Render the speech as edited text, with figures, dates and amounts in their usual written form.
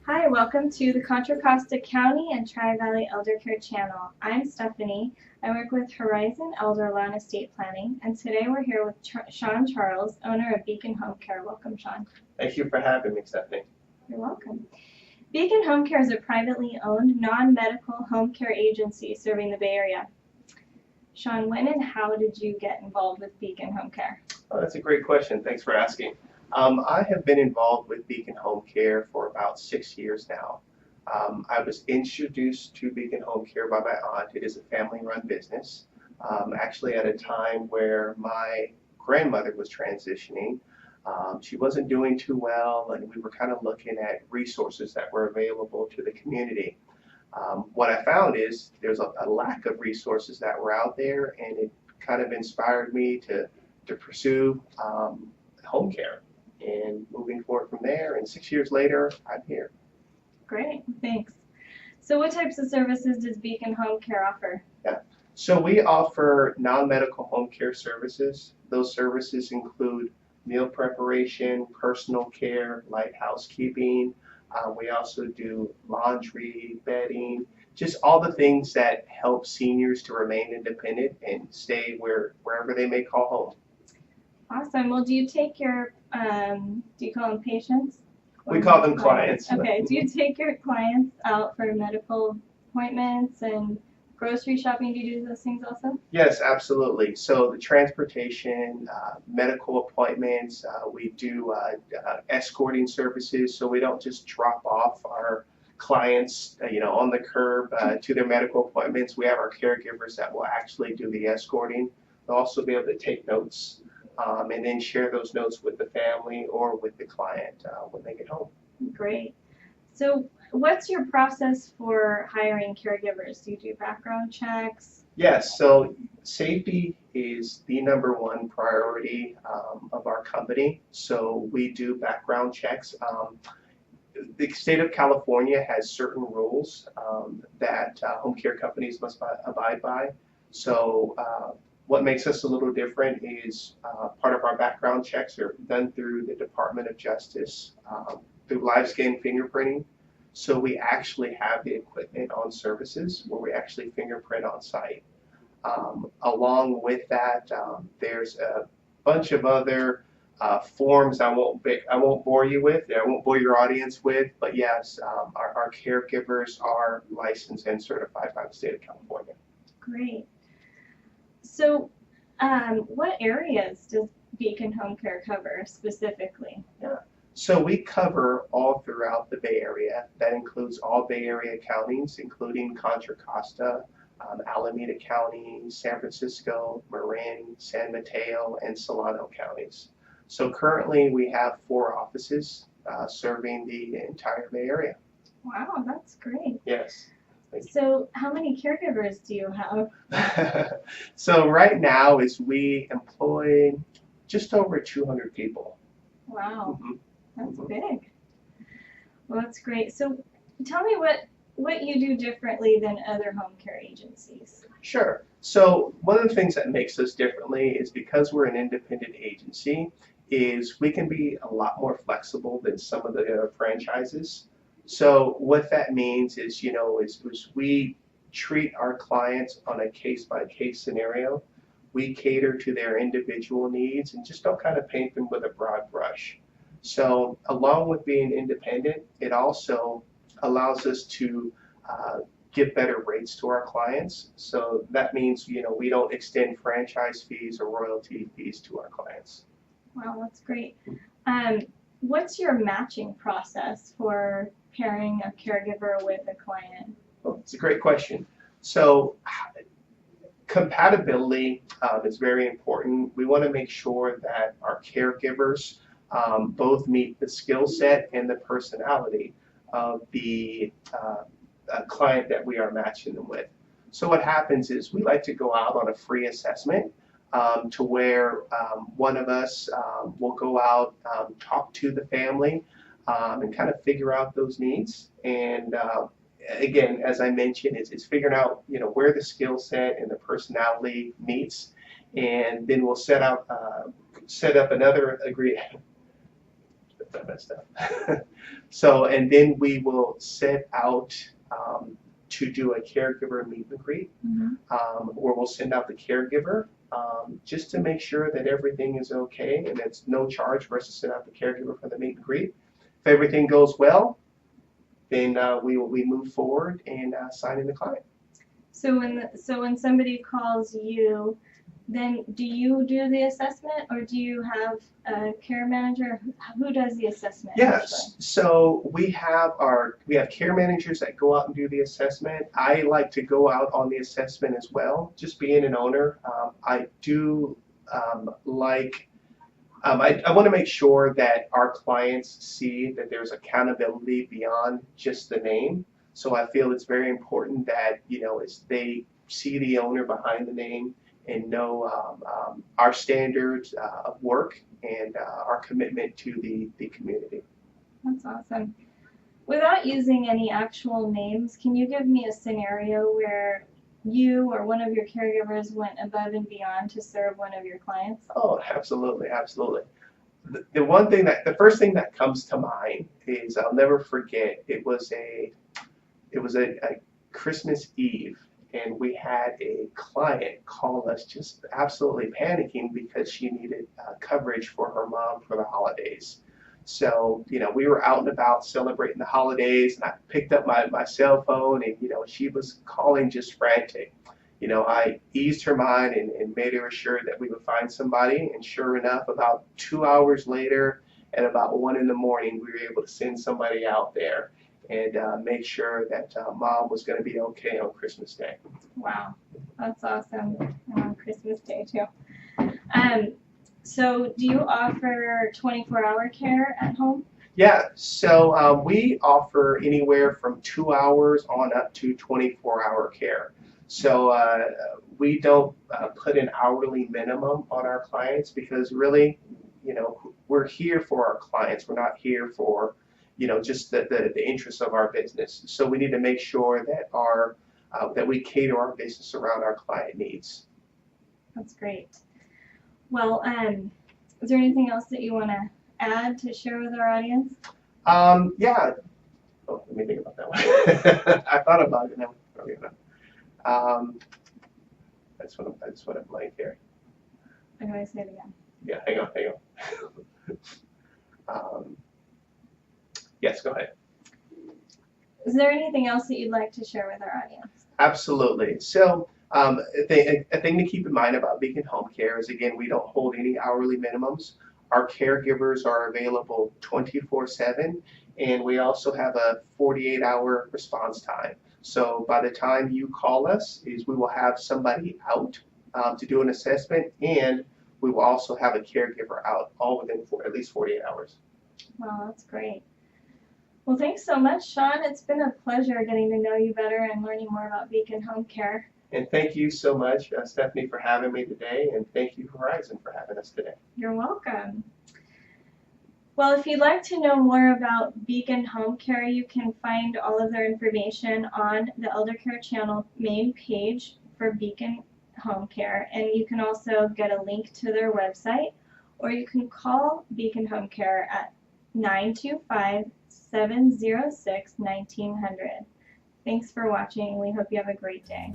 Hi, welcome to the Contra Costa County and Tri-Valley Eldercare channel. I'm Stephanie. I work with Horizon Elder Law and Estate Planning, and today we're here with Shaun Charles, owner of Beacon Home Care. Welcome, Shaun. Thank you for having me, Stephanie. You're welcome. Beacon Home Care is a privately owned, non-medical home care agency serving the Bay Area. Shaun, when and how did you get involved with Beacon Home Care? Oh, that's a great question. Thanks for asking. I have been involved with Beacon Home Care for about 6 years now. I was introduced to Beacon Home Care by my aunt. It is a family-run business, actually at a time where my grandmother was transitioning. She wasn't doing too well, and we were kind of looking at resources that were available to the community. What I found is there's a lack of resources that were out there, and it kind of inspired me to pursue home care. And moving forward from there, and 6 years later, I'm here. Great, thanks. So what types of services does Beacon Home Care offer? Yeah. So we offer non-medical home care services. Those services include meal preparation, personal care, light housekeeping. We also do laundry, bedding, just all the things that help seniors to remain independent and stay wherever they may call home. Awesome. Well, do you take your, do you call them patients? We call them clients. Okay. Do you take your clients out for medical appointments and grocery shopping? Do you do those things also? Yes, absolutely. So the transportation, medical appointments, we do escorting services. So we don't just drop off our clients, on the curb to their medical appointments. We have our caregivers that will actually do the escorting. They'll also be able to take notes. And then share those notes with the family or with the client when they get home. Great. So what's your process for hiring caregivers? Do you do background checks? Yes, so safety is the #1 priority of our company. So we do background checks. The state of California has certain rules that home care companies must abide by. So what makes us a little different is part of our background checks are done through the Department of Justice through live scan fingerprinting. So we actually have the equipment on services where we actually fingerprint on site. Along with that, there's a bunch of other forms I won't bore you with. I won't bore your audience with. But yes, our caregivers are licensed and certified by the state of California. Great. So, what areas does Beacon Home Care cover specifically? Yeah. So we cover all throughout the Bay Area. That includes all Bay Area counties, including Contra Costa, Alameda County, San Francisco, Marin, San Mateo, and Solano counties. So currently we have 4 offices serving the entire Bay Area. Wow, that's great. Yes. So how many caregivers do you have? So right now we employ just over 200 people. Wow, Mm-hmm. That's big. Well, that's great. So tell me what you do differently than other home care agencies. Sure. So one of the things that makes us differently is because we're an independent agency, is we can be a lot more flexible than some of the other franchises. So what that means is, is we treat our clients on a case-by-case scenario. We cater to their individual needs and just don't kind of paint them with a broad brush. So along with being independent, it also allows us to give better rates to our clients. So that means, we don't extend franchise fees or royalty fees to our clients. Wow, that's great. What's your matching process for pairing a caregiver with a client? Well, it's a great question. So compatibility is very important. We want to make sure that our caregivers both meet the skill set and the personality of the client that we are matching them with. So what happens is we like to go out on a free assessment to where one of us will go out, talk to the family, and kind of figure out those needs. And again, as I mentioned, it's figuring out where the skill set and the personality meets, and then we'll set up another I messed up. So, and then we will set out to do a caregiver meet and greet, where we'll send out the caregiver just to make sure that everything is okay, and it's no charge for us to send out the caregiver for the meet and greet. If everything goes well, then we move forward and sign in the client. So when somebody calls you, then do you do the assessment, or do you have a care manager? Who does the assessment? Yes. So we have care managers that go out and do the assessment. I like to go out on the assessment as well. Just being an owner, I do I want to make sure that our clients see that there's accountability beyond just the name. So I feel it's very important that, as they see the owner behind the name and know our standards of work and our commitment to the community. That's awesome. Without using any actual names, can you give me a scenario where you or one of your caregivers went above and beyond to serve one of your clients? Oh, absolutely, absolutely. The first thing that comes to mind is, I'll never forget, it was a Christmas Eve, and we had a client call us just absolutely panicking because she needed coverage for her mom for the holidays. So, we were out and about celebrating the holidays, and I picked up my cell phone, and, she was calling just frantic. I eased her mind and made her assured that we would find somebody, and sure enough, about 2 hours later, at about 1 in the morning, we were able to send somebody out there and make sure that mom was going to be okay on Christmas Day. Wow, that's awesome. And on Christmas Day too. So do you offer 24-hour care at home? Yeah, so we offer anywhere from 2 hours on up to 24-hour care. So we don't put an hourly minimum on our clients, because really, we're here for our clients. We're not here for, just the interests of our business. So we need to make sure that that we cater our business around our client needs. That's great. Well, is there anything else that you want to add to share with our audience? Yeah. Oh, let me think about that one. I thought about it now. That's what I'm like here. I'm going to say it again. Yeah, hang on. Yes, go ahead. Is there anything else that you'd like to share with our audience? Absolutely. So a thing to keep in mind about Beacon Home Care is, again, we don't hold any hourly minimums. Our caregivers are available 24/7, and we also have a 48-hour response time. So by the time you call us, we will have somebody out to do an assessment, and we will also have a caregiver out, all within at least 48 hours. Wow, that's great. Well, thanks so much, Shaun. It's been a pleasure getting to know you better and learning more about Beacon Home Care. And thank you so much, Stephanie, for having me today, and thank you, Horizon, for having us today. You're welcome. Well, if you'd like to know more about Beacon Home Care, you can find all of their information on the Eldercare channel main page for Beacon Home Care, and you can also get a link to their website, or you can call Beacon Home Care at 925-706-1900. Thanks for watching. We hope you have a great day.